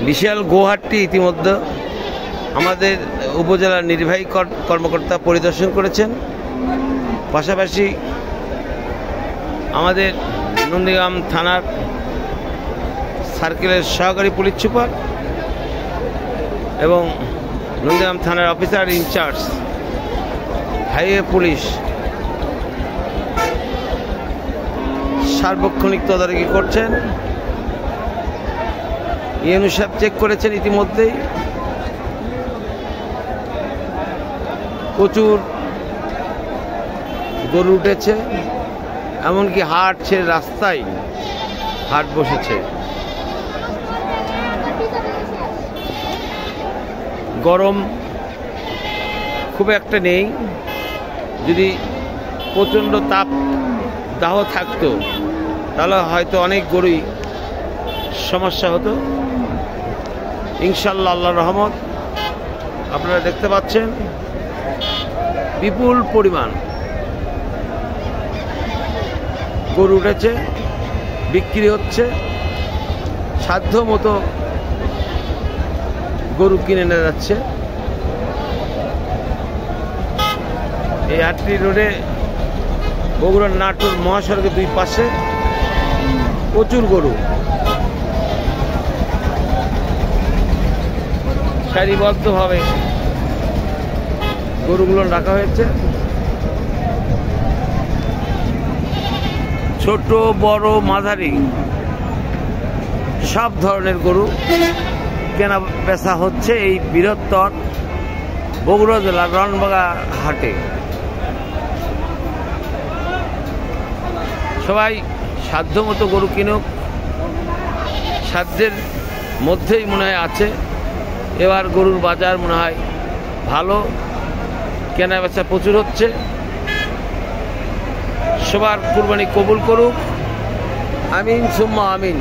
বিশাল গোহাটটি ইতিমধ্যে আমাদের উপজেলার নির্বাহী কর্মকর্তা পরিদর্শন করেছেন। পাশাপাশি আমাদের নন্দীগ্রাম থানার সার্কেলের সহকারী পুলিশ সুপার এবং নন্দীগ্রাম থানার অফিসার ইনচার্জ হাইওয়ে পুলিশ সার্বক্ষণিক তদারকি করছেন। ইউনূস সাহেব চেক করেছেন ইতিমধ্যেই। প্রচুর গরু উঠেছে, এমনকি হাট ছেড়ে রাস্তায় হাট বসেছে। গরম খুব একটা নেই, যদি প্রচণ্ড তাপ দাহ থাকতো তাহলে হয়তো অনেক গরুই সমস্যা হতো। ইনশাল্লাহ আল্লাহর রহমত আপনারা দেখতে পাচ্ছেন বিপুল পরিমাণ গরু উঠেছে, বিক্রি হচ্ছে। সাধ্য মতো গরু কিনে নিয়ে যাচ্ছে। এই হাটটি রোডে বগুড়ার নাটোর মহাসড়কের দুই পাশে প্রচুর গরু সারিবদ্ধভাবে গরুগুলো রাখা হয়েছে। ছোট বড় মাঝারি সব ধরনের গরু কেনা বেচা হচ্ছে এই বৃহত্তর বগুড়া জেলার রনবাগা হাটে। সবাই সাধ্যমতো গরু কিনুক, সাধ্যের মধ্যেই মনে হয় আছে। এবার গরুর বাজার মনে হয় ভালো, কেনা বেচা প্রচুর হচ্ছে। সবার কুরবানি কবুল করুক, আমিন সুম্মা আমিন।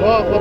কত